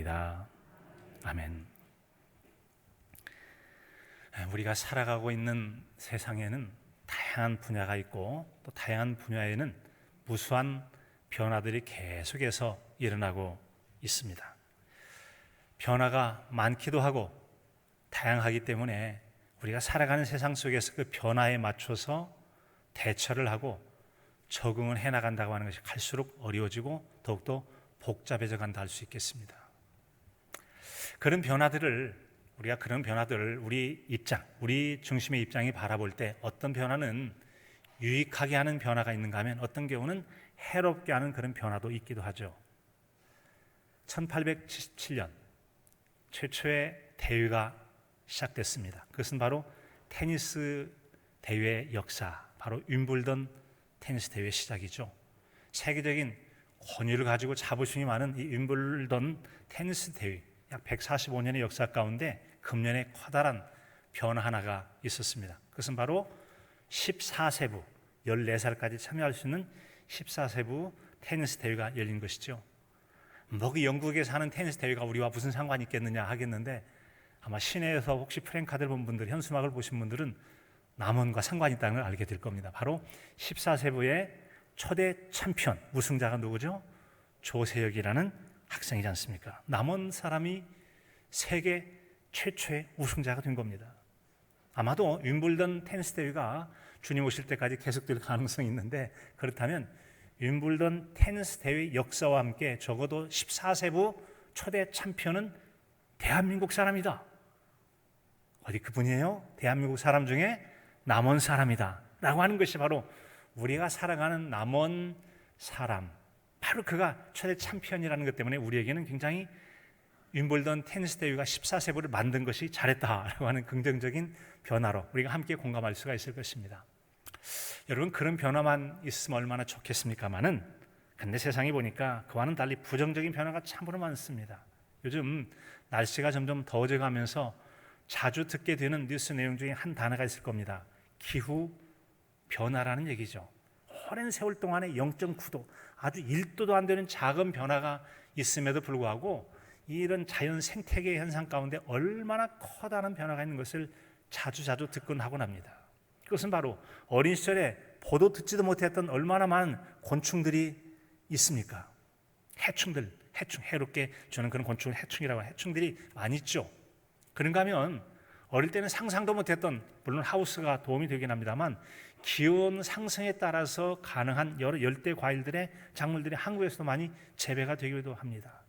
축원합니다. 아멘. 우리가 살아가고 있는 세상에는 다양한 분야가 있고 또 다양한 분야에는 무수한 변화들이 계속해서 일어나고 있습니다. 변화가 많기도 하고 다양하기 때문에 우리가 살아가는 세상 속에서 그 변화에 맞춰서 대처를 하고 적응을 해나간다고 하는 것이 갈수록 어려워지고 더욱더 복잡해져 간다 할 수 있겠습니다. 그런 변화들을 우리 중심의 입장이 바라볼 때 어떤 변화는 유익하게 하는 변화가 있는가 하면 어떤 경우는 해롭게 하는 그런 변화도 있기도 하죠. 1877년 최초의 대회가 시작됐습니다. 그것은 바로 테니스 대회의 역사, 바로 윈블던 테니스 대회의 시작이죠. 세계적인 권위를 가지고 자부심이 많은 이 윈블던 테니스 대회, 약 145년의 역사 가운데 금년에 커다란 변화 하나가 있었습니다. 그것은 바로 14세부, 14살까지 참여할 수 있는 14세부 테니스 대회가 열린 것이죠. 그 영국에서 하는 테니스 대회가 우리와 무슨 상관이 있겠느냐 하겠는데, 아마 시내에서 혹시 프랭카드를 본 분들, 현수막을 보신 분들은 남원과 상관이 있다는 걸 알게 될 겁니다. 바로 14세부의 초대 챔피언, 우승자가 누구죠? 조세혁이라는 학생이지 않습니까? 남원 사람이 세계 최초의 우승자가 된 겁니다. 아마도 윈블던 테니스 대회가 주님 오실 때까지 계속될 가능성이 있는데, 그렇다면 윈블던 테니스 대회 역사와 함께 적어도 14세부 초대 챔피언은 대한민국 사람이다. 어디 그분이에요? 대한민국 사람 중에 남원 사람이다 라고 하는 것이 바로 우리가 살아가는 남원 사람, 바로 그가 초대 챔피언이라는 것 때문에 우리에게는 굉장히 윈블던 테니스 대회가 14세부를 만든 것이 잘했다라고 하는 긍정적인 변화로 우리가 함께 공감할 수가 있을 것입니다. 여러분, 그런 변화만 있으면 얼마나 좋겠습니까마는, 근데 세상이 보니까 그와는 달리 부정적인 변화가 참으로 많습니다. 요즘 날씨가 점점 더워져 가면서 자주 듣게 되는 뉴스 내용 중에 한 단어가 있을 겁니다. 기후 변화라는 얘기죠. 오랜 세월 동안에 0.9도, 아주 1도도 안 되는 작은 변화가 있음에도 불구하고 이런 자연 생태계 현상 가운데 얼마나 커다란 변화가 있는 것을 자주 듣곤 하곤 합니다. 그것은 바로 어린 시절에 보도 듣지도 못했던 얼마나 많은 곤충들이 있습니까? 해롭게 저는 그런 곤충을 해충이라고 하는 해충들이 많이 있죠. 그런가 하면 어릴 때는 상상도 못했던, 물론 하우스가 도움이 되긴 합니다만, 기온 상승에 따라서 가능한 여러 열대 과일들의 작물들이 한국에서도 많이 재배가 되기도 합니다.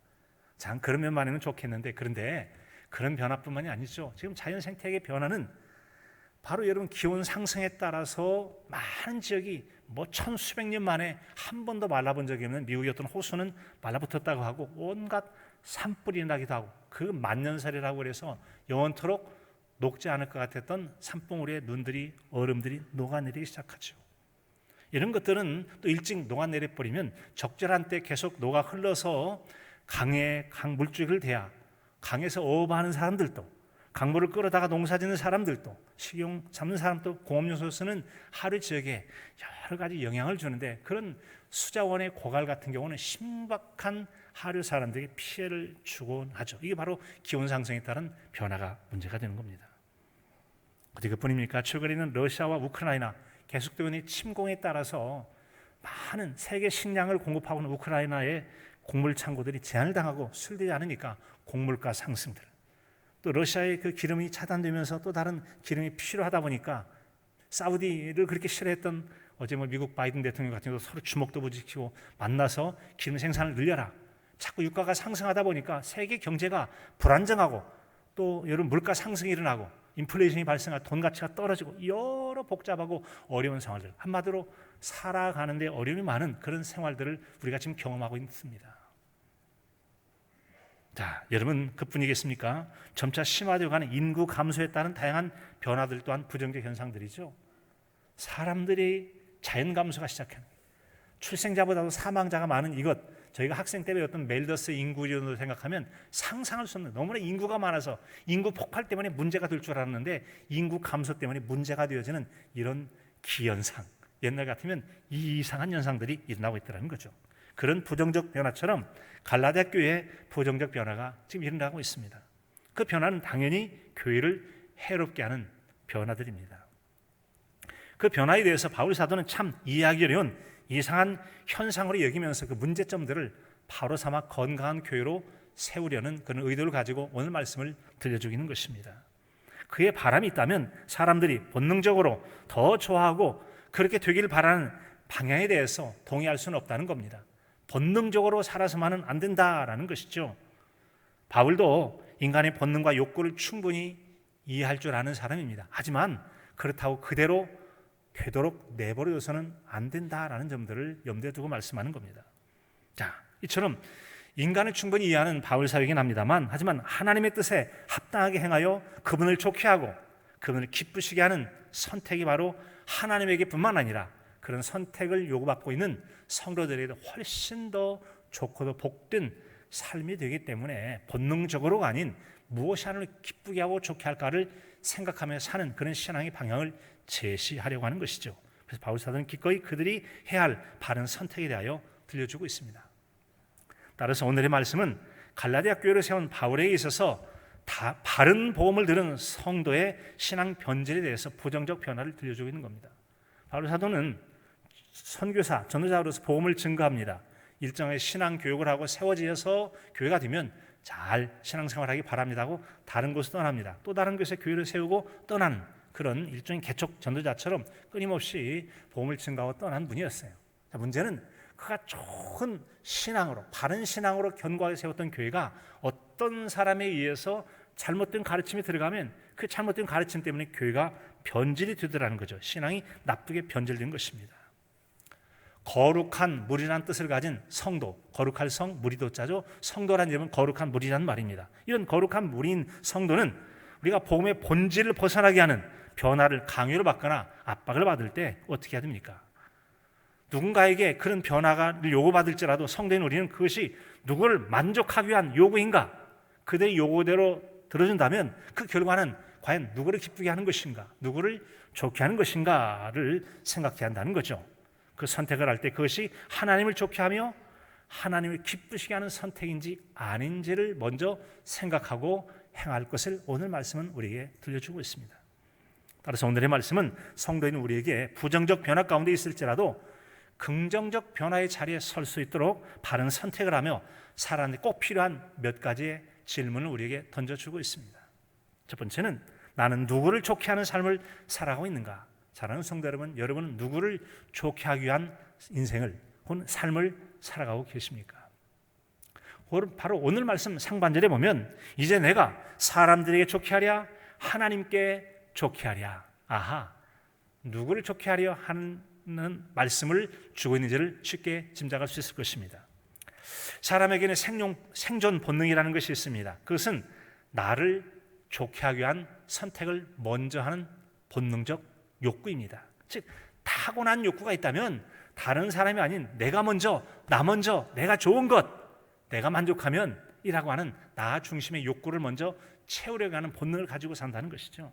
참 그런 면만에는 좋겠는데, 그런데 그런 변화뿐만이 아니죠. 지금 자연 생태계 변화는 바로 여러분 기온 상승에 따라서 많은 지역이 천수백 년 만에 한 번도 말라본 적이 없는 미국의 어떤 호수는 말라붙었다고 하고 온갖 산불이 나기도 하고, 그 만년설이라고 해서 영원토록 녹지 않을 것 같았던 산봉우리의 눈들이, 얼음들이 녹아내리기 시작하죠. 이런 것들은 또 일찍 녹아내려 버리면 적절한 때 계속 녹아 흘러서 강 물줄기를 대야 강에서 어업하는 사람들도, 강물을 끌어다가 농사 짓는 사람들도, 식용 잡는 사람도, 공업용수로 쓰는 하류 지역에 여러 가지 영향을 주는데, 그런 수자원의 고갈 같은 경우는 심각한 하류 사람들에게 피해를 주곤 하죠. 이게 바로 기온 상승에 따른 변화가 문제가 되는 겁니다. 어디 그뿐입니까? 최근에 있는 러시아와 우크라이나 계속되는 이 침공에 따라서 많은 세계 식량을 공급하고 있는 우크라이나의 곡물 창고들이 제한을 당하고 수출되지 않으니까 곡물가 상승들, 또 러시아의 그 기름이 차단되면서 또 다른 기름이 필요하다 보니까 사우디를 그렇게 싫어했던 어제 미국 바이든 대통령 같은 경우도 서로 주먹도 부딪히고 만나서 기름 생산을 늘려라. 자꾸 유가가 상승하다 보니까 세계 경제가 불안정하고, 또 여러분 물가 상승이 일어나고 인플레이션이 발생하고 돈 가치가 떨어지고 여러 복잡하고 어려운 생활들, 한마디로 살아가는 데 어려움이 많은 그런 생활들을 우리가 지금 경험하고 있습니다. 자, 여러분 그뿐이겠습니까? 점차 심화되어 가는 인구 감소에 따른 다양한 변화들 또한 부정적 현상들이죠. 사람들이 자연 감소가 시작하는, 출생자보다도 사망자가 많은 이것, 저희가 학생 때 배웠던 멜더스 인구론으로 생각하면 상상할 수 없는, 너무나 인구가 많아서 인구 폭발 때문에 문제가 될 줄 알았는데 인구 감소 때문에 문제가 되어지는 이런 기현상, 옛날 같으면 이 이상한 현상들이 일어나고 있다는 거죠. 그런 부정적 변화처럼 갈라디아 교회의 부정적 변화가 지금 일어나고 있습니다. 그 변화는 당연히 교회를 해롭게 하는 변화들입니다. 그 변화에 대해서 바울 사도는 참 이해하기 어려운 이상한 현상으로 여기면서 그 문제점들을 바로 삼아 건강한 교회로 세우려는 그런 의도를 가지고 오늘 말씀을 들려주기는 것입니다. 그의 바람이 있다면 사람들이 본능적으로 더 좋아하고 그렇게 되기를 바라는 방향에 대해서 동의할 수는 없다는 겁니다. 본능적으로 살아서만은 안 된다라는 것이죠. 바울도 인간의 본능과 욕구를 충분히 이해할 줄 아는 사람입니다. 하지만 그렇다고 그대로 되도록 내버려둬서는 안 된다라는 점들을 염두에 두고 말씀하는 겁니다. 자, 이처럼 인간을 충분히 이해하는 바울 사역이긴 합니다만, 하지만 하나님의 뜻에 합당하게 행하여 그분을 좋게 하고 그분을 기쁘시게 하는 선택이 바로 하나님에게뿐만 아니라 그런 선택을 요구받고 있는 성도들에게도 훨씬 더 좋고도 복된 삶이 되기 때문에 본능적으로가 아닌 무엇이 하나님을 기쁘게 하고 좋게 할까를 생각하며 사는 그런 신앙의 방향을 제시하려고 하는 것이죠. 그래서 바울 사도는 기꺼이 그들이 해야 할 바른 선택에 대하여 들려주고 있습니다. 따라서 오늘의 말씀은 갈라디아 교회를 세운 바울에게 있어서 바른 복음을 들은 성도의 신앙 변질에 대해서 부정적 변화를 들려주고 있는 겁니다. 바울 사도는 선교사, 전도자로서 복음을 증거합니다. 일정의 신앙 교육을 하고 세워지어서 교회가 되면 잘 신앙생활하기 바랍니다 하고 다른 곳을 떠납니다. 또 다른 곳에 교회를 세우고 떠나는 그런 일종의 개척 전도자처럼 끊임없이 복음을 증거하고 떠난 분이었어요. 자, 문제는 그가 좋은 신앙으로, 바른 신앙으로 견고하게 세웠던 교회가 어떤 사람에 의해서 잘못된 가르침이 들어가면 그 잘못된 가르침 때문에 교회가 변질이 되더라는 거죠. 신앙이 나쁘게 변질된 것입니다. 거룩한 물이라는 뜻을 가진 성도, 거룩할 성, 무리도자죠. 성도란 이름은 거룩한 물이라는 말입니다. 이런 거룩한 물인 성도는 우리가 복음의 본질을 벗어나게 하는 변화를 강요를 받거나 압박을 받을 때 어떻게 해야 됩니까? 누군가에게 그런 변화를 요구받을지라도 성도인 우리는 그것이 누구를 만족하기 위한 요구인가? 그들의 요구대로 들어준다면 그 결과는 과연 누구를 기쁘게 하는 것인가? 누구를 좋게 하는 것인가를 생각해야 한다는 거죠. 그 선택을 할 때 그것이 하나님을 좋게 하며 하나님을 기쁘시게 하는 선택인지 아닌지를 먼저 생각하고 행할 것을 오늘 말씀은 우리에게 들려주고 있습니다. 따라서 오늘의 말씀은 성도인 우리에게 부정적 변화 가운데 있을지라도 긍정적 변화의 자리에 설 수 있도록 바른 선택을 하며 살아가는 데 꼭 필요한 몇 가지의 질문을 우리에게 던져주고 있습니다. 첫 번째는 나는 누구를 좋게 하는 삶을 살아가고 있는가? 사랑하는 성도 여러분, 여러분은 누구를 좋게 하기 위한 인생을 혹은 삶을 살아가고 계십니까? 바로 오늘 말씀 상반절에 보면 이제 내가 사람들에게 좋게 하랴 하나님께 좋게 하랴. 아하, 누구를 좋게 하려 하는 말씀을 주고 있는지를 쉽게 짐작할 수 있을 것입니다. 사람에게는 생존 본능이라는 것이 있습니다. 그것은 나를 좋게 하기 위한 선택을 먼저 하는 본능적 욕구입니다. 즉 타고난 욕구가 있다면 다른 사람이 아닌 내가 먼저, 나 먼저, 내가 좋은 것, 내가 만족하면 이라고 하는 나 중심의 욕구를 먼저 채우려고 하는 본능을 가지고 산다는 것이죠.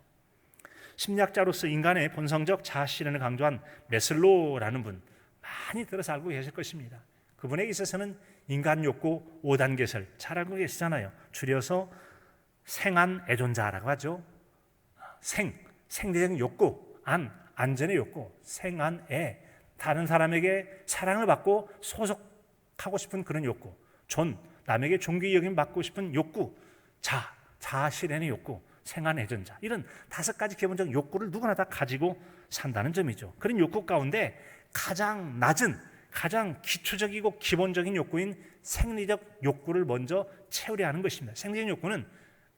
심리학자로서 인간의 본성적 자아 실현을 강조한 메슬로우라는 분 많이 들어서 알고 계실 것입니다. 그분에게 있어서는 인간 욕구 5단계설 잘 알고 계시잖아요. 줄여서 생안 애존자라고 하죠. 생리적 욕구, 안전의 욕구, 생안애, 다른 사람에게 사랑을 받고 소속하고 싶은 그런 욕구, 남에게 존귀 여김 받고 싶은 욕구, 자아 실현의 욕구, 생안애전자, 이런 5가지 기본적 욕구를 누구나 다 가지고 산다는 점이죠. 그런 욕구 가운데 가장 낮은, 가장 기초적이고 기본적인 욕구인 생리적 욕구를 먼저 채우려 하는 것입니다. 생리적 욕구는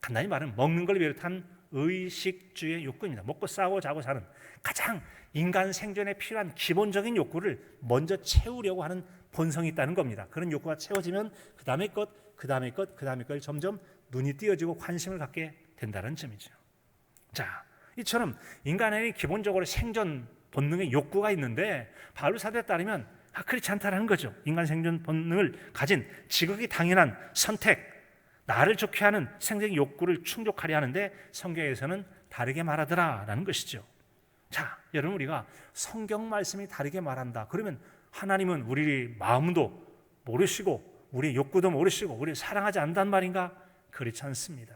간단히 말하면 먹는 걸 비롯한 의식주의 욕구입니다. 먹고 싸고 자고 사는 가장 인간 생존에 필요한 기본적인 욕구를 먼저 채우려고 하는 본성이 있다는 겁니다. 그런 욕구가 채워지면 그 다음에 것, 그 다음에 것, 그 다음에 것 점점 눈이 띄어지고 관심을 갖게 된다는 점이죠. 자, 이처럼 인간에게 기본적으로 생존 본능의 욕구가 있는데 바울 사도에 따르면 그렇지 않다는 거죠. 인간 생존 본능을 가진 지극히 당연한 선택, 나를 좋게 하는 생존 욕구를 충족하려 하는데 성경에서는 다르게 말하더라라는 것이죠. 자, 여러분, 우리가 성경 말씀이 다르게 말한다. 그러면 하나님은 우리 마음도 모르시고 우리의 욕구도 모르시고 우리를 사랑하지 않는단 말인가? 그렇지 않습니다.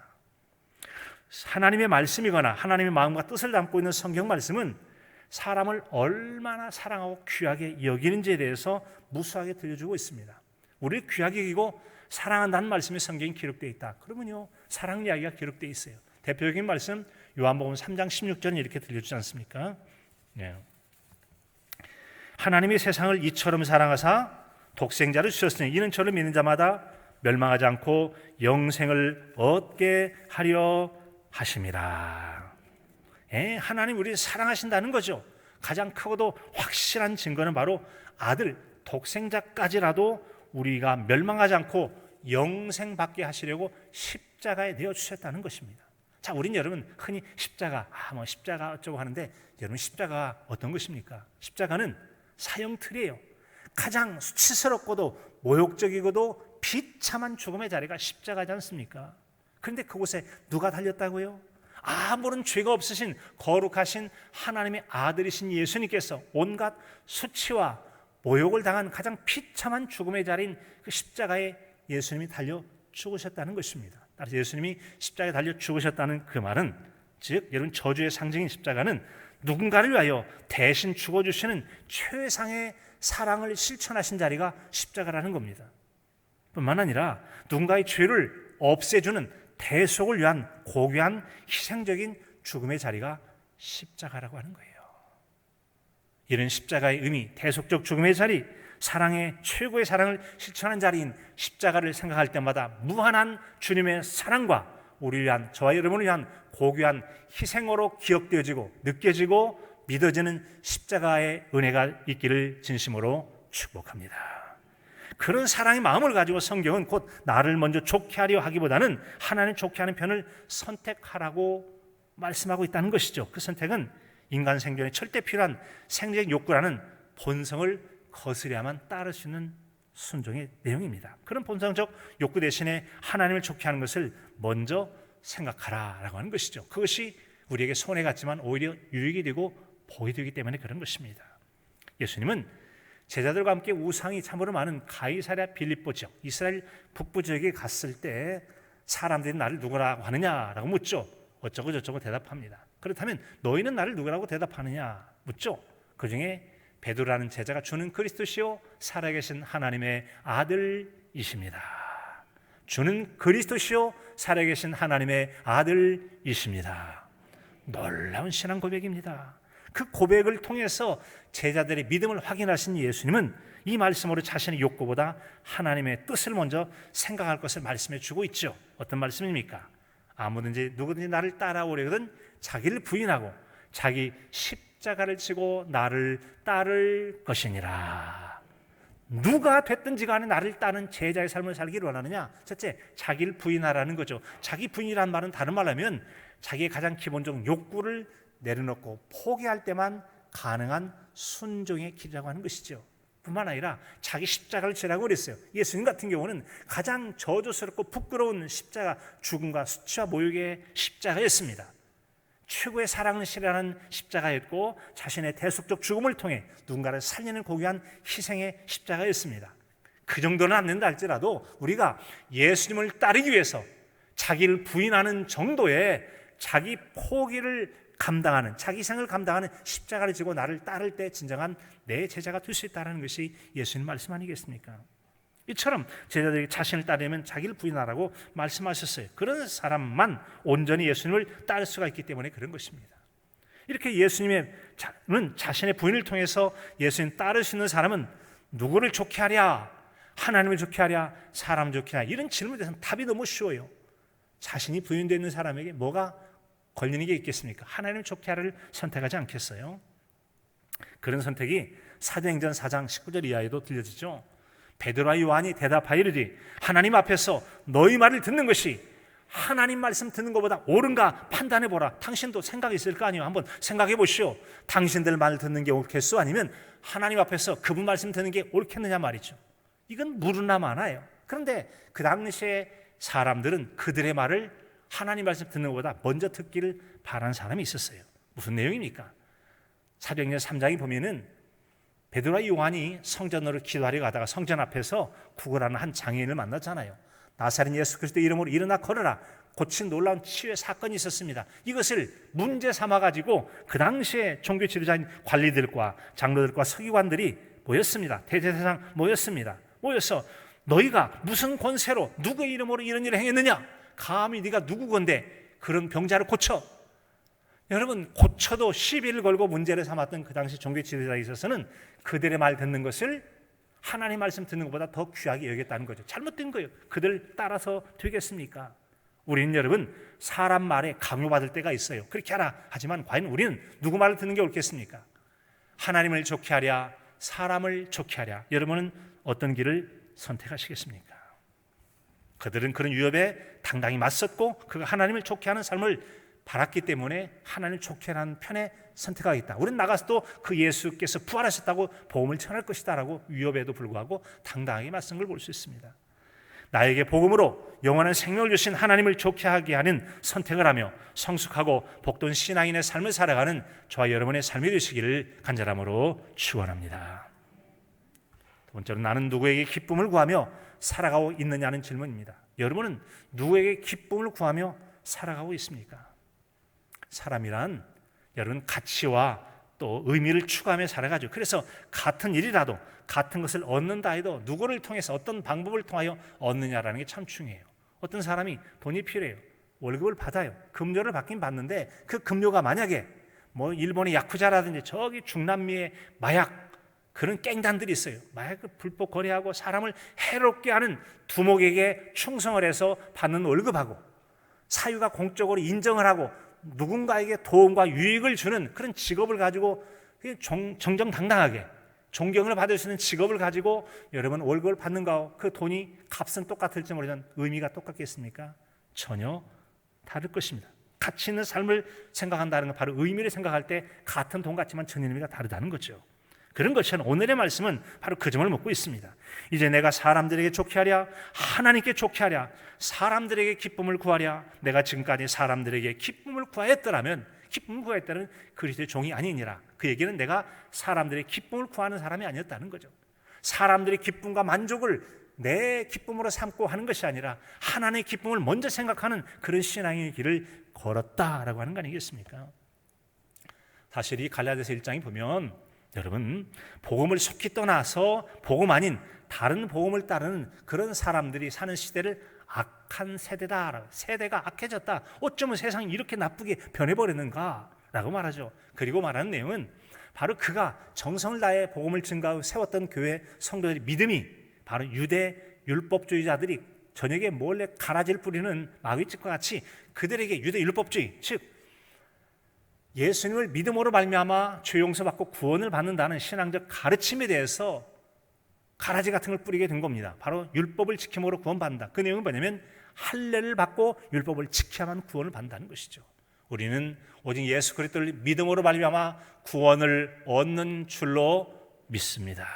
하나님의 말씀이거나 하나님의 마음과 뜻을 담고 있는 성경 말씀은 사람을 얼마나 사랑하고 귀하게 여기는지에 대해서 무수하게 들려주고 있습니다. 우리를 귀하게 여기고 사랑한다는 말씀이 성경에 기록되어 있다. 그러면요, 사랑 이야기가 기록되어 있어요. 대표적인 말씀 요한복음 3장 16절은 이렇게 들려주지 않습니까? 네. 하나님이 세상을 이처럼 사랑하사 독생자를 주셨으니 이는 저를 믿는 자마다 멸망하지 않고 영생을 얻게 하려 하심이라. 하나님 우리를 사랑하신다는 거죠. 가장 크고도 확실한 증거는 바로 아들 독생자까지라도 우리가 멸망하지 않고 영생 받게 하시려고 십자가에 내어 주셨다는 것입니다. 자, 우린 여러분 흔히 십자가, 십자가 어쩌고 하는데 여러분 십자가 어떤 것입니까? 십자가는 사형틀이에요. 가장 수치스럽고도 모욕적이고도 비참한 죽음의 자리가 십자가지 않습니까? 그런데 그곳에 누가 달렸다고요? 아무런 죄가 없으신 거룩하신 하나님의 아들이신 예수님께서 온갖 수치와 모욕을 당한 가장 비참한 죽음의 자리인 그 십자가에 예수님이 달려 죽으셨다는 것입니다. 따라서 예수님이 십자가에 달려 죽으셨다는 그 말은, 즉 여러분 저주의 상징인 십자가는 누군가를 위하여 대신 죽어주시는 최상의 사랑을 실천하신 자리가 십자가라는 겁니다. 뿐만 아니라 누군가의 죄를 없애주는 대속을 위한 고귀한 희생적인 죽음의 자리가 십자가라고 하는 거예요. 이런 십자가의 의미, 대속적 죽음의 자리, 사랑의 최고의 사랑을 실천한 자리인 십자가를 생각할 때마다 무한한 주님의 사랑과 우리를 위한, 저와 여러분을 위한 고귀한 희생으로 기억되어지고 느껴지고 믿어지는 십자가의 은혜가 있기를 진심으로 축복합니다. 그런 사랑의 마음을 가지고 성경은 곧 나를 먼저 좋게 하려 하기보다는 하나님 좋게 하는 편을 선택하라고 말씀하고 있다는 것이죠. 그 선택은 인간 생존에 절대 필요한 생적 욕구라는 본성을 거스려야만 따를 수 있는 순종의 내용입니다. 그런 본성적 욕구 대신에 하나님을 좋게 하는 것을 먼저 생각하라라고 하는 것이죠. 그것이 우리에게 손해 같지만 오히려 유익이 되고 복이 되기 때문에 그런 것입니다. 예수님은 제자들과 함께 우상이 참으로 많은 가이사랴 빌립보 지역, 이스라엘 북부 지역에 갔을 때 사람들이 나를 누구라고 하느냐라고 묻죠. 어쩌고 저쩌고 대답합니다. 그렇다면 너희는 나를 누구라고 대답하느냐 묻죠. 그 중에 베드로라는 제자가 주는 그리스도시요 살아계신 하나님의 아들이십니다. 주는 그리스도시요 살아계신 하나님의 아들이십니다. 놀라운 신앙 고백입니다. 그 고백을 통해서 제자들의 믿음을 확인하신 예수님은 이 말씀으로 자신의 욕구보다 하나님의 뜻을 먼저 생각할 것을 말씀해 주고 있죠. 어떤 말씀입니까? 아무든지 누구든지 나를 따라오려거든 자기를 부인하고 자기 십자가를 지고 나를 따를 것이니라. 누가 됐든지 간에 나를 따르는 제자의 삶을 살기를 원하느냐? 첫째, 자기를 부인하라는 거죠. 자기 부인이라는 말은 다른 말로 하면 자기의 가장 기본적 욕구를 내려놓고 포기할 때만 가능한 순종의 길이라고 하는 것이죠. 뿐만 아니라 자기 십자가를 지라고 그랬어요. 예수님 같은 경우는 가장 저주스럽고 부끄러운 십자가, 죽음과 수치와 모욕의 십자가였습니다. 최고의 사랑을 실현하는 십자가였고 자신의 대속적 죽음을 통해 누군가를 살리는 고귀한 희생의 십자가였습니다. 그 정도는 안 된다 할지라도 우리가 예수님을 따르기 위해서 자기를 부인하는 정도의 자기 포기를 감당하는, 자기 희생을 감당하는 십자가를 지고 나를 따를 때 진정한 내 제자가 될 수 있다는 것이 예수님 말씀 아니겠습니까? 이처럼 제자들이 자신을 따르면 자기를 부인하라고 말씀하셨어요. 그런 사람만 온전히 예수님을 따를 수가 있기 때문에 그런 것입니다. 이렇게 예수님은 자신의 부인을 통해서 예수님 따를 수 있는 사람은 누구를 좋게 하랴? 하나님을 좋게 하랴? 사람 좋게 하랴? 이런 질문에 대해서는 답이 너무 쉬워요. 자신이 부인되어 있는 사람에게 뭐가 걸리는 게 있겠습니까? 하나님을 좋게 하를 선택하지 않겠어요? 그런 선택이 사도행전 4장 19절 이하에도 들려지죠. 베드로와 요한이 대답하여 이르되 하나님 앞에서 너희 말을 듣는 것이 하나님 말씀 듣는 것보다 옳은가 판단해 보라. 당신도 생각이 있을 거 아니에요. 한번 생각해 보시오. 당신들 말 듣는 게 옳겠소? 아니면 하나님 앞에서 그분 말씀 듣는 게 옳겠느냐 말이죠. 이건 물으나 마나예요. 그런데 그 당시에 사람들은 그들의 말을 하나님 말씀 듣는 것보다 먼저 듣기를 바라는 사람이 있었어요. 무슨 내용입니까? 사도행전 3장에 보면은 베드로와 요한이 성전으로 기도하려 가다가 성전 앞에서 구걸하는 한 장애인을 만났잖아요. 나사렛 예수 그리스도의 이름으로 일어나 걸어라. 고친 놀라운 치유의 사건이 있었습니다. 이것을 문제 삼아가지고 그 당시에 종교 지도자인 관리들과 장로들과 서기관들이 모였습니다. 대제사장 모였습니다. 모여서 너희가 무슨 권세로 누구의 이름으로 이런 일을 행했느냐? 감히 네가 누구 건데 그런 병자를 고쳐? 여러분, 고쳐도 시비를 걸고 문제를 삼았던 그 당시 종교 지도자에 있어서는 그들의 말 듣는 것을 하나님 말씀 듣는 것보다 더 귀하게 여겼다는 거죠. 잘못된 거예요. 그들 따라서 되겠습니까? 우리는 여러분 사람 말에 강요받을 때가 있어요. 그렇게 하라 하지만 과연 우리는 누구 말을 듣는 게 옳겠습니까? 하나님을 좋게 하랴 사람을 좋게 하랴. 여러분은 어떤 길을 선택하시겠습니까? 그들은 그런 위협에 당당히 맞섰고 그가 하나님을 좋게 하는 삶을 바랐기 때문에 하나님을 좋게 하는 편에 선택하겠다. 우리는 나가서도 그 예수께서 부활하셨다고 복음을 전할 것이다 라고 위협에도 불구하고 당당하게 맞선 걸 볼 수 있습니다. 나에게 복음으로 영원한 생명을 주신 하나님을 좋게 하게 하는 선택을 하며 성숙하고 복된 신앙인의 삶을 살아가는 저와 여러분의 삶이 되시기를 간절함으로 축원합니다. 두 번째로 나는 누구에게 기쁨을 구하며 살아가고 있느냐는 질문입니다. 여러분은 누구에게 기쁨을 구하며 살아가고 있습니까? 사람이란 여러분 가치와 또 의미를 추구하며 살아가죠. 그래서 같은 일이라도 같은 것을 얻는다 해도 누구를 통해서 어떤 방법을 통하여 얻느냐라는 게 참 중요해요. 어떤 사람이 돈이 필요해요. 월급을 받아요. 급료를 받긴 받는데 그 급료가 만약에 뭐 일본의 야쿠자라든지 저기 중남미의 마약 그런 깽단들이 있어요. 마약을 불법 거래하고 사람을 해롭게 하는 두목에게 충성을 해서 받는 월급하고 사유가 공적으로 인정을 하고 누군가에게 도움과 유익을 주는 그런 직업을 가지고 정정당당하게 존경을 받을 수 있는 직업을 가지고 여러분 월급을 받는 거하고 그 돈이 값은 똑같을지 모르지만 의미가 똑같겠습니까? 전혀 다를 것입니다. 가치 있는 삶을 생각한다는 건 바로 의미를 생각할 때 같은 돈 같지만 전 의미가 다르다는 거죠. 그런 것처럼 오늘의 말씀은 바로 그 점을 묻고 있습니다. 이제 내가 사람들에게 좋게 하랴 하나님께 좋게 하랴 사람들에게 기쁨을 구하랴. 내가 지금까지 사람들에게 기쁨을 구하였더라면 그리스도의 종이 아니니라. 그 얘기는 내가 사람들의 기쁨을 구하는 사람이 아니었다는 거죠. 사람들의 기쁨과 만족을 내 기쁨으로 삼고 하는 것이 아니라 하나님의 기쁨을 먼저 생각하는 그런 신앙의 길을 걸었다라고 하는 거 아니겠습니까? 사실 이 갈라디아서 1장에 보면 여러분 복음을 속히 떠나서 복음 아닌 다른 복음을 따르는 그런 사람들이 사는 시대를 악한 세대다. 세대가 악해졌다. 어쩌면 세상이 이렇게 나쁘게 변해버렸는가 라고 말하죠. 그리고 말하는 내용은 바로 그가 정성을 다해 복음을 증거하고 세웠던 교회 성도들의 믿음이 바로 유대 율법주의자들이 저녁에 몰래 가라지를 뿌리는 마귀집과 같이 그들에게 유대 율법주의 즉 예수님을 믿음으로 말미암아 죄 용서받고 구원을 받는다는 신앙적 가르침에 대해서 가라지 같은 걸 뿌리게 된 겁니다. 바로 율법을 지킴으로 구원받는다. 그 내용은 뭐냐면 할례를 받고 율법을 지켜야만 구원을 받는다는 것이죠. 우리는 오직 예수 그리스도를 믿음으로 말미암아 구원을 얻는 줄로 믿습니다.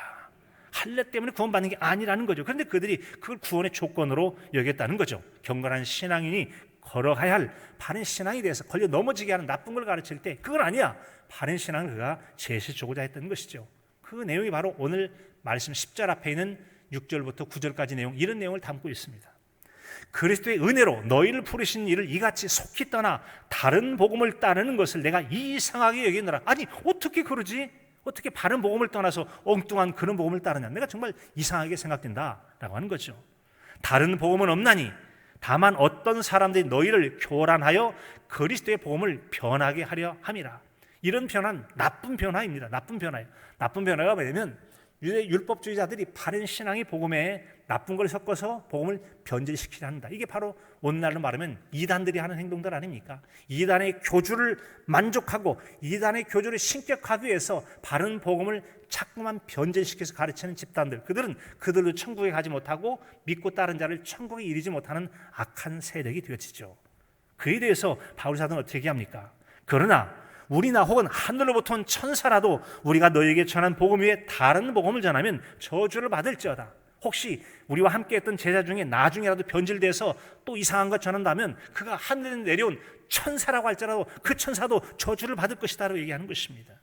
할례 때문에 구원받는 게 아니라는 거죠. 그런데 그들이 그걸 구원의 조건으로 여겼다는 거죠. 경건한 신앙인이 걸어가야 할 바른 신앙에 대해서 걸려 넘어지게 하는 나쁜 걸 가르칠 때 그건 아니야. 바른 신앙을 그가 제시해주고자 했던 것이죠. 그 내용이 바로 오늘 말씀 10절 앞에 있는 6절부터 9절까지 내용 이런 내용을 담고 있습니다. 그리스도의 은혜로 너희를 부르신 이를 이같이 속히 떠나 다른 복음을 따르는 것을 내가 이상하게 여기느라. 아니 어떻게 그러지? 어떻게 바른 복음을 떠나서 엉뚱한 그런 복음을 따르냐. 내가 정말 이상하게 생각된다라고 하는 거죠. 다른 복음은 없나니 다만 어떤 사람들이 너희를 교란하여 그리스도의 복음을 변하게 하려 함이라. 이런 변화는 나쁜 변화입니다. 나쁜 변화예요. 나쁜 변화가 뭐냐면 유대 율법주의자들이 바른 신앙의 복음에 나쁜 걸 섞어서 복음을 변질시키려 한다. 이게 바로 오늘날로 말하면 이단들이 하는 행동들 아닙니까? 이단의 교주를 만족하고 이단의 교주를 신격하기 위해서 바른 복음을 자꾸만 변질시켜서 가르치는 집단들, 그들은 그들도 천국에 가지 못하고 믿고 따른 자를 천국에 이르지 못하는 악한 세력이 되어지죠. 그에 대해서 바울 사도는 어떻게 합니까? 그러나 우리나 혹은 하늘로부터 온 천사라도 우리가 너희에게 전한 복음 위에 다른 복음을 전하면 저주를 받을지어다. 혹시 우리와 함께했던 제자 중에 나중에라도 변질돼서 또 이상한 것 전한다면 그가 하늘에 내려온 천사라고 할지라도 그 천사도 저주를 받을 것이다 라고 얘기하는 것입니다.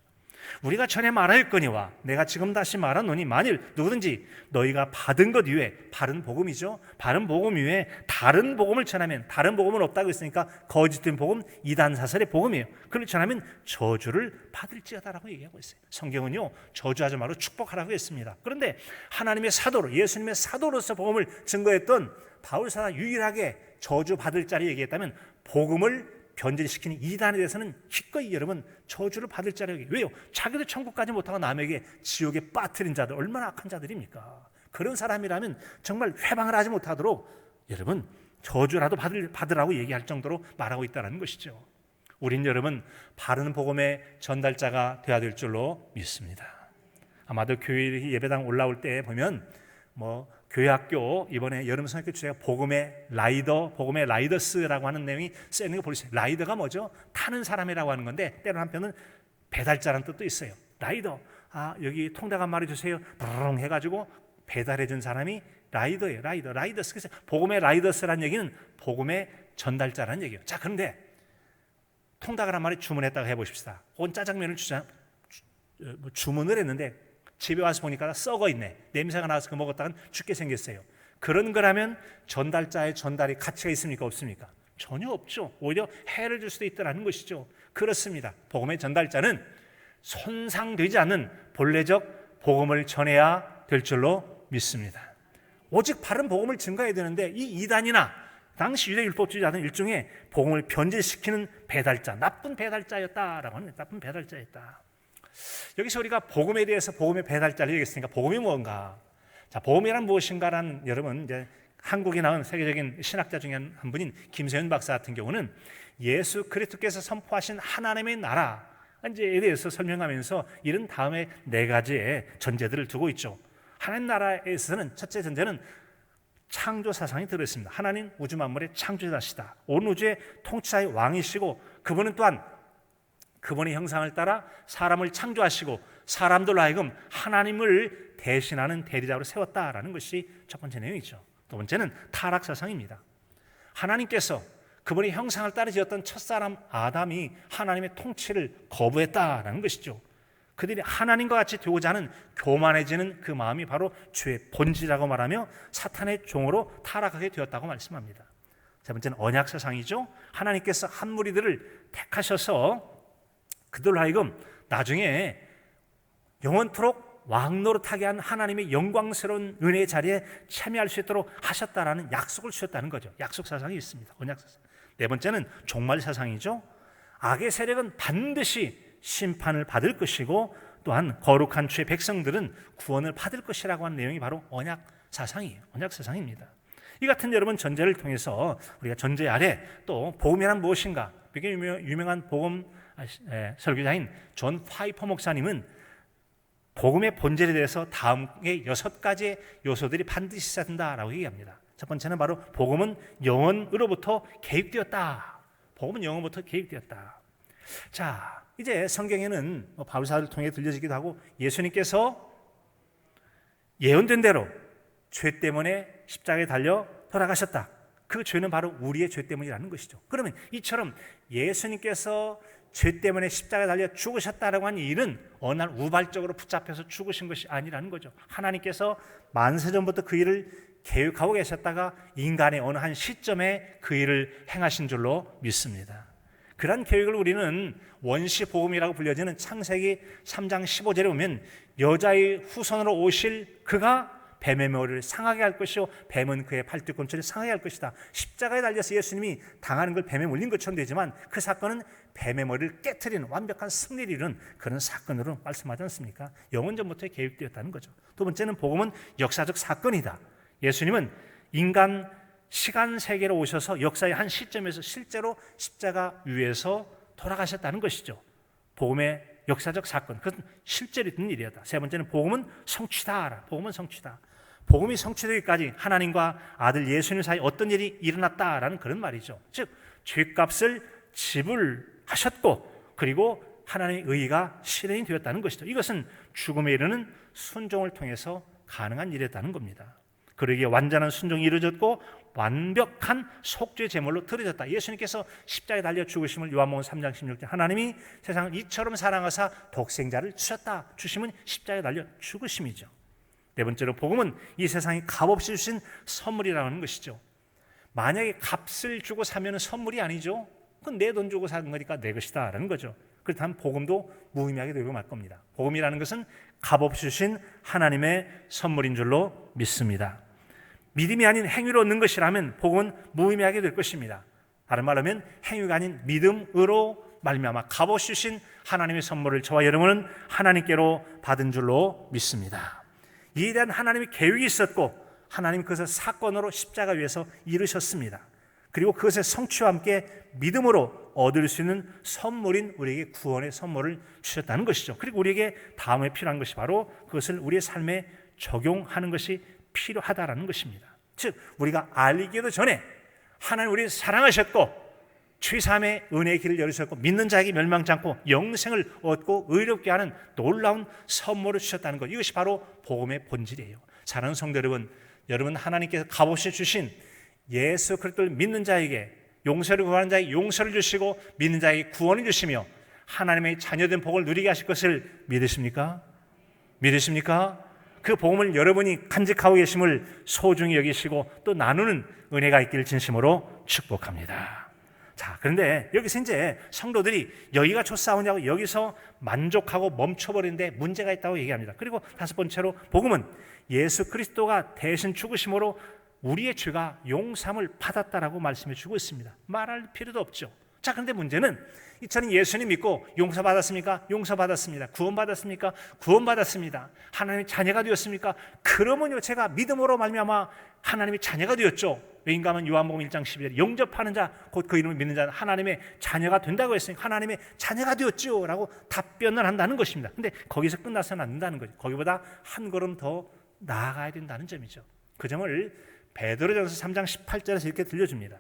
우리가 전에 말하였거니와 내가 지금 다시 말하노니 만일 누구든지 너희가 받은 것 이외에, 바른 복음이죠, 바른 복음 이외에 다른 복음을 전하면, 다른 복음은 없다고 했으니까 거짓된 복음, 이단사설의 복음이에요. 그걸 전하면 저주를 받을지어다라고 얘기하고 있어요. 성경은요 저주하지 말고 축복하라고 했습니다. 그런데 하나님의 사도로, 예수님의 사도로서 복음을 증거했던 바울사가 유일하게 저주 받을 자리 얘기했다면 복음을 변질시키는 이단에 대해서는 기꺼이 여러분 저주를 받을 자라고 얘기해요. 왜요? 자기도 천국 가지 못하고 남에게 지옥에 빠뜨린 자들, 얼마나 악한 자들입니까? 그런 사람이라면 정말 회방을 하지 못하도록 여러분 저주라도 받으라고 얘기할 정도로 말하고 있다는 것이죠. 우린 여러분 바른 복음의 전달자가 되어야 될 줄로 믿습니다. 아마도 교회 예배당 올라올 때 보면 교회학교 이번에 여름 성역교 주제가 복음의 라이더, 복음의 라이더스라고 하는 내용이 쓰여있는 거 볼 수 있어요. 라이더가 뭐죠? 타는 사람이라고 하는 건데 때로 한편은 배달자라는 뜻도 있어요. 라이더, 여기 통닭 한 마리 주세요 브르릉 해가지고 배달해 준 사람이 라이더예요. 라이더스. 그래서 복음의 라이더스라는 얘기는 복음의 전달자라는 얘기예요. 자, 그런데 통닭을 한 마리 주문했다고 해보십시다. 혹은 짜장면을 주문을 했는데 집에 와서 보니까 썩어 있네. 냄새가 나서 그 먹었다간 죽게 생겼어요. 그런 거라면 전달자의 전달이 가치가 있습니까? 없습니까? 전혀 없죠. 오히려 해를 줄 수도 있다는 것이죠. 그렇습니다. 복음의 전달자는 손상되지 않는 본래적 복음을 전해야 될 줄로 믿습니다. 오직 바른 복음을 증거해야 되는데 이 이단이나 당시 유대율법주의자는 일종의 복음을 변질시키는 배달자, 나쁜 배달자였다라고 하는, 나쁜 배달자였다. 여기서 우리가 복음에 대해서 복음의 배달자를 얘기했으니까 복음이 뭔가? 자, 복음이란 무엇인가라는 여러분 이제 한국에 나온 세계적인 신학자 중에 한 분인 김세윤 박사 같은 경우는 예수 그리스도께서 선포하신 하나님의 나라에 대해서 설명하면서 이런 다음에 4가지의 전제들을 두고 있죠. 하나님 나라에서는 첫째 전제는 창조 사상이 들어있습니다. 하나님 우주 만물의 창조자시다. 온 우주의 통치자의 왕이시고 그분은 또한 그분의 형상을 따라 사람을 창조하시고 사람들로 하여금 하나님을 대신하는 대리자로 세웠다라는 것이 첫 번째 내용이죠. 두 번째는 타락 사상입니다. 하나님께서 그분의 형상을 따라 지었던 첫사람 아담이 하나님의 통치를 거부했다라는 것이죠. 그들이 하나님과 같이 되고자 하는 교만해지는 그 마음이 바로 죄의 본질이라고 말하며 사탄의 종으로 타락하게 되었다고 말씀합니다. 세 번째는 언약 사상이죠. 하나님께서 한 무리들을 택하셔서 그들로 하여금 나중에 영원토록 왕노릇하게 한 하나님의 영광스러운 은혜의 자리에 참여할 수 있도록 하셨다라는 약속을 주셨다는 거죠. 약속 사상이 있습니다. 언약 사상. 네 번째는 종말 사상이죠. 악의 세력은 반드시 심판을 받을 것이고 또한 거룩한 주의 백성들은 구원을 받을 것이라고 하는 내용이 바로 언약 사상이에요. 언약 사상입니다. 이 같은 여러분 전제를 통해서 우리가 전제 아래 또 복음이란 무엇인가? 되게 유명한 복음 설교자인 존 파이퍼 목사님은 복음의 본질에 대해서 다음의 6가지의 요소들이 반드시 있어야 된다라고 얘기합니다. 첫 번째는 바로 복음은 영원으로부터 개입되었다. 복음은 영원부터 개입되었다. 자, 이제 성경에는 바울사를 통해 들려지기도 하고 예수님께서 예언된 대로 죄 때문에 십자가에 달려 돌아가셨다. 그 죄는 바로 우리의 죄 때문이라는 것이죠. 그러면 이처럼 예수님께서 죄 때문에 십자가에 달려 죽으셨다라고 하는 일은 어느 날 우발적으로 붙잡혀서 죽으신 것이 아니라는 거죠. 하나님께서 만세전부터 그 일을 계획하고 계셨다가 인간의 어느 한 시점에 그 일을 행하신 줄로 믿습니다. 그런 계획을 우리는 원시복음이라고 불려지는 창세기 3장 15절에 보면 여자의 후손으로 오실 그가 뱀의 머리를 상하게 할 것이요 뱀은 그의 팔뒤꿈치를 상하게 할 것이다. 십자가에 달려서 예수님이 당하는 걸 뱀에 물린 것처럼 되지만 그 사건은 뱀의 머리를 깨트리는 완벽한 승리를 이룬 그런 사건으로 말씀하지 않습니까? 영원전부터 계획되었다는 거죠. 두 번째는 복음은 역사적 사건이다. 예수님은 인간 시간 세계로 오셔서 역사의 한 시점에서 실제로 십자가 위에서 돌아가셨다는 것이죠. 복음의 역사적 사건, 그것은 실제로 있는 일이었다. 세 번째는 복음은 성취다. 복음은 성취다. 복음이 성취되기까지 하나님과 아들 예수님 사이에 어떤 일이 일어났다라는 그런 말이죠. 즉 죄값을 지불하셨고 그리고 하나님의 의의가 실현이 되었다는 것이죠. 이것은 죽음에 이르는 순종을 통해서 가능한 일이었다는 겁니다. 그러기에 완전한 순종이 이루어졌고 완벽한 속죄 제물로 드려졌다. 예수님께서 십자가에 달려 죽으심을 요한복음 3장 16절 하나님이 세상을 이처럼 사랑하사 독생자를 주심은 십자가에 달려 죽으심이죠. 네 번째로 복음은 이 세상이 값없이 주신 선물이라는 것이죠. 만약에 값을 주고 사면 선물이 아니죠. 그건 내 돈 주고 산 거니까 내 것이다 라는 거죠. 그렇다면 복음도 무의미하게 되고 말 겁니다. 복음이라는 것은 값없이 주신 하나님의 선물인 줄로 믿습니다. 믿음이 아닌 행위로 얻는 것이라면 복음은 무의미하게 될 것입니다. 다른 말로 하면 행위가 아닌 믿음으로 말미암아 값없이 주신 하나님의 선물을 저와 여러분은 하나님께로 받은 줄로 믿습니다. 이에 대한 하나님의 계획이 있었고 하나님 그것을 사건으로 십자가 위에서 이루셨습니다. 그리고 그것의 성취와 함께 믿음으로 얻을 수 있는 선물인 우리에게 구원의 선물을 주셨다는 것이죠. 그리고 우리에게 다음에 필요한 것이 바로 그것을 우리의 삶에 적용하는 것이 필요하다라는 것입니다. 즉 우리가 알기도 전에 하나님 우리를 사랑하셨고 죄사함의 은혜의 길을 열으셨고 믿는 자에게 멸망치 않고 영생을 얻고 의롭게 하는 놀라운 선물을 주셨다는 것, 이것이 바로 복음의 본질이에요. 사랑하는 성도 여러분, 여러분 하나님께서 값없이 주신 예수 그리스도를 믿는 자에게 용서를 구하는 자에게 용서를 주시고 믿는 자에게 구원을 주시며 하나님의 자녀된 복을 누리게 하실 것을 믿으십니까? 믿으십니까? 그 복음을 여러분이 간직하고 계심을 소중히 여기시고 또 나누는 은혜가 있기를 진심으로 축복합니다. 자, 그런데 여기서 이제 성도들이 여기가 좋사오냐고 여기서 만족하고 멈춰버리는데 문제가 있다고 얘기합니다. 그리고 다섯 번째로 복음은 예수 그리스도가 대신 죽으심으로 우리의 죄가 용서함을 받았다라고 말씀해 주고 있습니다. 말할 필요도 없죠. 자, 그런데 문제는 저는 예수님 믿고 용서받았습니까? 용서받았습니다. 구원받았습니까? 구원받았습니다. 하나님의 자녀가 되었습니까? 그러면요 제가 믿음으로 말미암아 하나님의 자녀가 되었죠. 왜인가 하면 요한복음 1장 12절에 영접하는 자 곧 그 이름을 믿는 자는 하나님의 자녀가 된다고 했으니까 하나님의 자녀가 되었죠 라고 답변을 한다는 것입니다. 근데 거기서 끝나서는 안 된다는 거죠. 거기보다 한 걸음 더 나아가야 된다는 점이죠. 그 점을 베드로전서 3장 18절에서 이렇게 들려줍니다.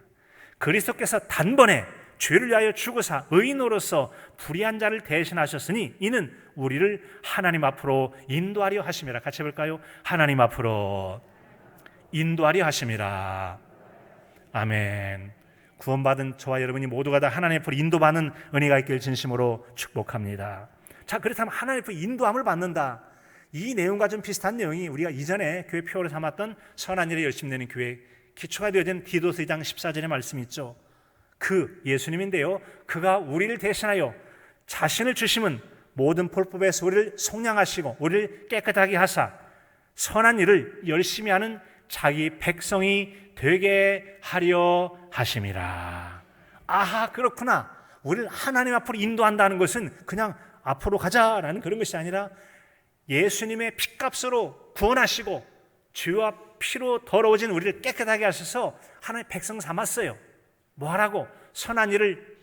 그리스도께서 단번에 죄를 위하여 죽으사 의인으로서 불의한 자를 대신하셨으니 이는 우리를 하나님 앞으로 인도하려 하심이라. 같이 해볼까요? 하나님 앞으로 인도하려 하심이라. 아멘. 구원받은 저와 여러분이 모두가 다 하나님 앞으로 인도받는 은혜가 있길 진심으로 축복합니다. 자, 그렇다면 하나님 앞으로 인도함을 받는다. 이 내용과 좀 비슷한 내용이 우리가 이전에 교회 표어로 삼았던 선한 일에 열심 내는 교회 기초가 되어진 디도서 2장 14절의 말씀이 있죠. 그 예수님인데요, 그가 우리를 대신하여 자신을 주심은 모든 율법에서 우리를 속량하시고 우리를 깨끗하게 하사 선한 일을 열심히 하는 자기 백성이 되게 하려 하심이라. 아하, 그렇구나. 우리를 하나님 앞으로 인도한다는 것은 그냥 앞으로 가자라는 그런 것이 아니라 예수님의 피값으로 구원하시고 죄와 피로 더러워진 우리를 깨끗하게 하셔서 하나님의 백성 삼았어요. 뭐 하라고? 선한 일을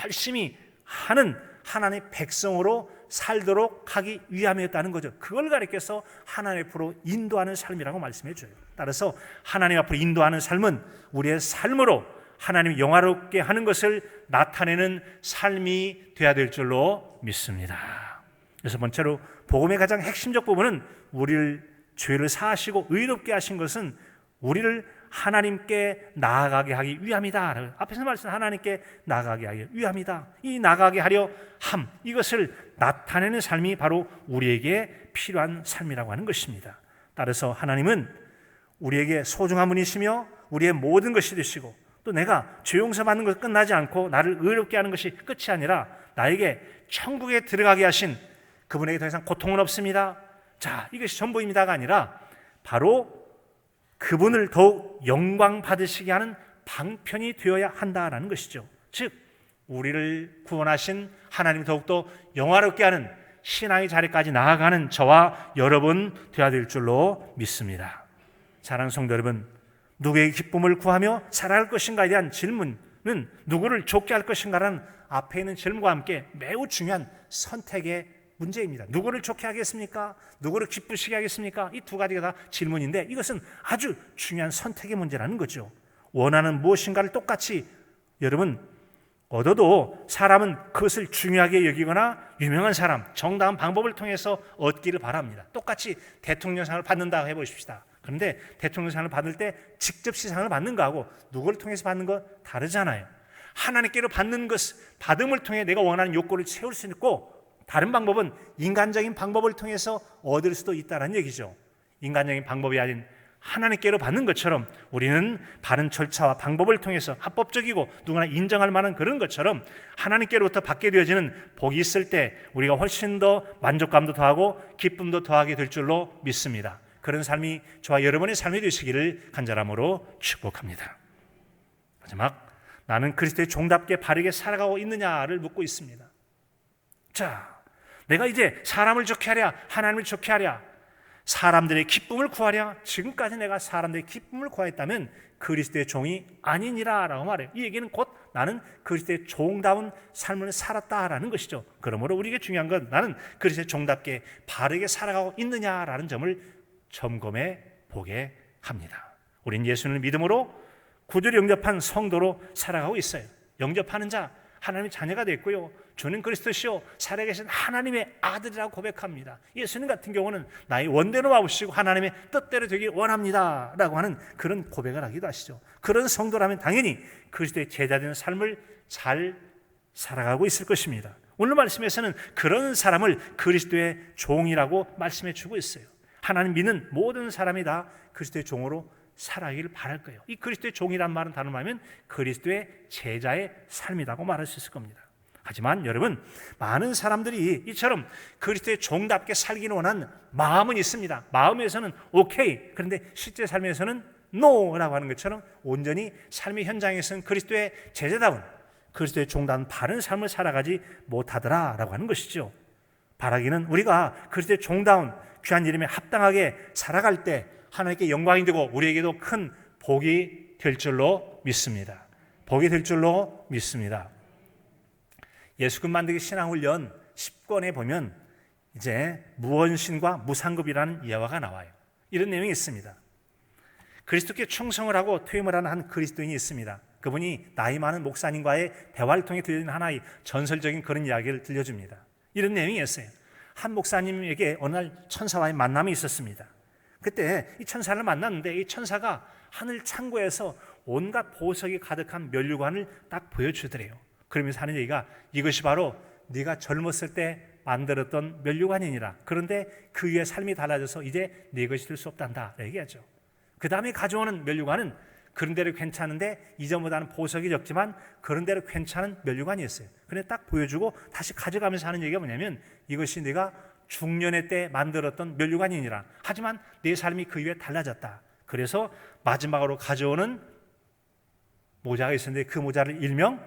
열심히 하는 하나님의 백성으로 살도록 하기 위함이었다는 거죠. 그걸 가리켜서 하나님 앞으로 인도하는 삶이라고 말씀해 줘요. 따라서 하나님 앞으로 인도하는 삶은 우리의 삶으로 하나님 영화롭게 하는 것을 나타내는 삶이 되어야 될 줄로 믿습니다. 그래서 번째로 복음의 가장 핵심적 부분은 우리를 죄를 사하시고 의롭게 하신 것은 우리를 하나님께 나아가게 하기 위함이다. 앞에서 말씀한 하나님께 나아가게 하기 위함이다. 이 나아가게 하려 함, 이것을 나타내는 삶이 바로 우리에게 필요한 삶이라고 하는 것입니다. 따라서 하나님은 우리에게 소중한 분이시며 우리의 모든 것이 되시고 또 내가 죄 용서받는 것이 끝나지 않고 나를 의롭게 하는 것이 끝이 아니라 나에게 천국에 들어가게 하신 그분에게 더 이상 고통은 없습니다. 자, 이것이 전부입니다가 아니라 바로 그분을 더욱 영광 받으시게 하는 방편이 되어야 한다라는 것이죠. 즉 우리를 구원하신 하나님 더욱더 영화롭게 하는 신앙의 자리까지 나아가는 저와 여러분 되어야 될 줄로 믿습니다. 사랑하는 성도 여러분, 누구에게 기쁨을 구하며 살아갈 것인가에 대한 질문은 누구를 좋게 할 것인가라는 앞에 있는 질문과 함께 매우 중요한 선택의 문제입니다. 누구를 좋게 하겠습니까? 누구를 기쁘시게 하겠습니까? 이 두 가지가 다 질문인데 이것은 아주 중요한 선택의 문제라는 거죠. 원하는 무엇인가를 똑같이 여러분 얻어도 사람은 그것을 중요하게 여기거나 유명한 사람, 정당한 방법을 통해서 얻기를 바랍니다. 똑같이 대통령상을 받는다고 해보십시다. 그런데 대통령 상을 받을 때 직접 시상을 받는 거하고 누구를 통해서 받는 거 다르잖아요. 하나님께로 받는 것, 받음을 통해 내가 원하는 욕구를 채울 수 있고, 다른 방법은 인간적인 방법을 통해서 얻을 수도 있다는 얘기죠. 인간적인 방법이 아닌 하나님께로 받는 것처럼 우리는 바른 절차와 방법을 통해서 합법적이고 누구나 인정할 만한 그런 것처럼 하나님께로부터 받게 되어지는 복이 있을 때 우리가 훨씬 더 만족감도 더하고 기쁨도 더하게 될 줄로 믿습니다. 그런 삶이 저와 여러분의 삶이 되시기를 간절함으로 축복합니다. 마지막, 나는 그리스도의 종답게 바르게 살아가고 있느냐를 묻고 있습니다. 자, 내가 이제 사람을 좋게 하랴 하나님을 좋게 하랴 사람들의 기쁨을 구하랴, 지금까지 내가 사람들의 기쁨을 구하였다면 그리스도의 종이 아니니라 라고 말해요. 이 얘기는 곧 나는 그리스도의 종다운 삶을 살았다라는 것이죠. 그러므로 우리에게 중요한 건 나는 그리스도의 종답게 바르게 살아가고 있느냐라는 점을 점검해 보게 합니다. 우린 예수님을 믿음으로 구주를 영접한 성도로 살아가고 있어요. 영접하는 자, 하나님의 자녀가 됐고요. 주는 그리스도시요 살아계신 하나님의 아들이라고 고백합니다. 예수님 같은 경우는 나의 원대로 와보시고 하나님의 뜻대로 되길 원합니다 라고 하는 그런 고백을 하기도 하시죠. 그런 성도라면 당연히 그리스도의 제자되는 삶을 잘 살아가고 있을 것입니다. 오늘 말씀에서는 그런 사람을 그리스도의 종이라고 말씀해 주고 있어요. 하나님 믿는 모든 사람이 다 그리스도의 종으로 살아가기를 바랄 거예요. 이 그리스도의 종이란 말은 다른 말이면 그리스도의 제자의 삶이라고 말할 수 있을 겁니다. 하지만 여러분, 많은 사람들이 이처럼 그리스도의 종답게 살기를 원하는 마음은 있습니다. 마음에서는 오케이, 그런데 실제 삶에서는 노라고 하는 것처럼 온전히 삶의 현장에서는 그리스도의 제자다운 그리스도의 종다운 바른 삶을 살아가지 못하더라라고 하는 것이죠. 바라기는 우리가 그리스도의 종다운 귀한 이름에 합당하게 살아갈 때 하나님께 영광이 되고 우리에게도 큰 복이 될 줄로 믿습니다. 복이 될 줄로 믿습니다. 예수금 만들기 신앙훈련 10권에 보면 이제 무언신과 무상급이라는 예화가 나와요. 이런 내용이 있습니다. 그리스도께 충성을 하고 퇴임을 하는 한 그리스도인이 있습니다. 그분이 나이 많은 목사님과의 대화를 통해 들리는 하나의 전설적인 그런 이야기를 들려줍니다. 이런 내용이 있어요. 한 목사님에게 어느 날 천사와의 만남이 있었습니다. 그때 이 천사를 만났는데 이 천사가 하늘 창고에서 온갖 보석이 가득한 면류관을 딱 보여주더래요. 그러면서 하는 얘기가 이것이 바로 네가 젊었을 때 만들었던 면류관이니라. 그런데 그 위에 삶이 달라져서 이제 네 것이 될 수 없단다 얘기하죠. 그 다음에 가져오는 면류관은 그런 대로 괜찮은데 이전보다는 보석이 적지만 그런 대로 괜찮은 면류관이었어요. 그런데 딱 보여주고 다시 가져가면서 하는 얘기가 뭐냐면 이것이 네가 중년의 때 만들었던 면류관이니라. 하지만 내 삶이 그 이후에 달라졌다. 그래서 마지막으로 가져오는 모자가 있었는데 그 모자를 일명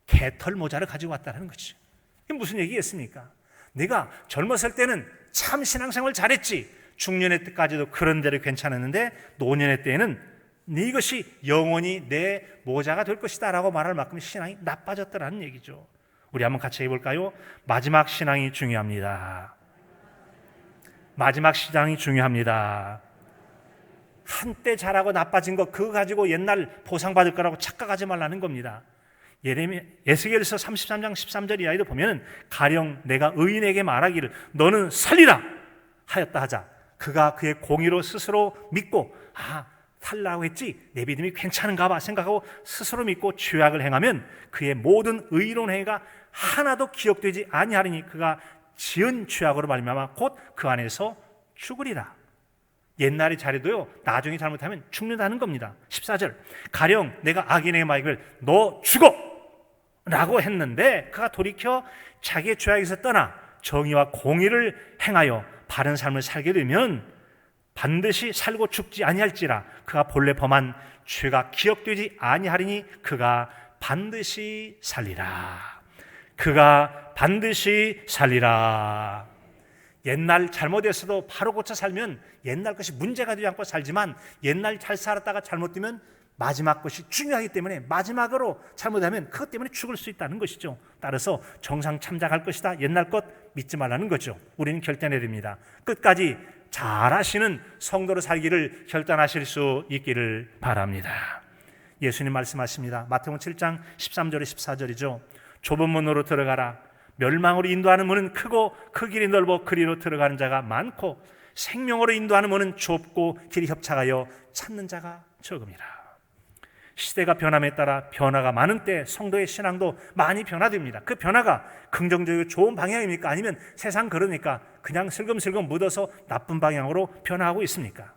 개털 모자를 가지고 왔다는 거죠. 이게 무슨 얘기겠습니까? 네가 젊었을 때는 참 신앙생활 잘했지. 중년의 때까지도 그런 대로 괜찮았는데 노년의 때에는 네 이것이 영원히 내 모자가 될 것이다 라고 말할 만큼 신앙이 나빠졌다는 얘기죠. 우리 한번 같이 해볼까요? 마지막 신앙이 중요합니다. 마지막 신앙이 중요합니다. 한때 잘하고 나빠진 거 그거 가지고 옛날 보상받을 거라고 착각하지 말라는 겁니다. 에스겔서 33장 13절 이하에도 보면 가령 내가 의인에게 말하기를 너는 살리라 하였다 하자 그가 그의 공의로 스스로 믿고 살라고 했지 내 믿음이 괜찮은가 봐 생각하고 스스로 믿고 죄악을 행하면 그의 모든 의로운 행위가 하나도 기억되지 아니하리니 그가 지은 죄악으로 말미암아 곧 그 안에서 죽으리라. 옛날에 잘해도요 나중에 잘못하면 죽는다는 겁니다. 14절 가령 내가 악인에게 말하기를 너 죽어 라고 했는데 그가 돌이켜 자기의 죄악에서 떠나 정의와 공의를 행하여 바른 삶을 살게 되면 반드시 살고 죽지 아니할지라 그가 본래 범한 죄가 기억되지 아니하리니 그가 반드시 살리라. 그가 반드시 살리라. 옛날 잘못했어도 바로 고쳐 살면 옛날 것이 문제가 되지 않고 살지만 옛날 잘 살았다가 잘못되면 마지막 것이 중요하기 때문에 마지막으로 잘못하면 그것 때문에 죽을 수 있다는 것이죠. 따라서 정상 참작할 것이다. 옛날 것 믿지 말라는 거죠. 우리는 결단해야 됩니다. 끝까지 잘하시는 성도로 살기를 결단하실 수 있기를 바랍니다. 예수님 말씀하십니다. 마태복음 7장 13절에 14절이죠. 좁은 문으로 들어가라. 멸망으로 인도하는 문은 크고 그 길이 넓어 그리로 들어가는 자가 많고 생명으로 인도하는 문은 좁고 길이 협착하여 찾는 자가 적음이라. 시대가 변함에 따라 변화가 많은 때 성도의 신앙도 많이 변화됩니다. 그 변화가 긍정적이고 좋은 방향입니까? 아니면 세상 그러니까 그냥 슬금슬금 묻어서 나쁜 방향으로 변화하고 있습니까?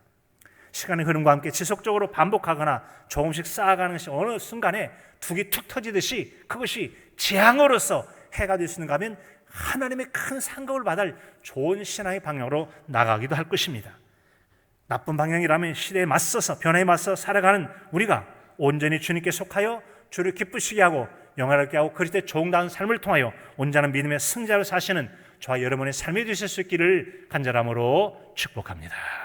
시간의 흐름과 함께 지속적으로 반복하거나 조금씩 쌓아가는 것이 어느 순간에 툭이 툭 터지듯이 그것이 재앙으로서 해가 될 수 있는가 하면 하나님의 큰 상급을 받을 좋은 신앙의 방향으로 나가기도 할 것입니다. 나쁜 방향이라면 시대에 맞서서 변화에 맞서 살아가는 우리가 온전히 주님께 속하여 주를 기쁘시게 하고 영화롭게 하고 그리스도의 종다운 삶을 통하여 온전한 믿음의 승자로 사시는 저와 여러분의 삶이 되실 수 있기를 간절함으로 축복합니다.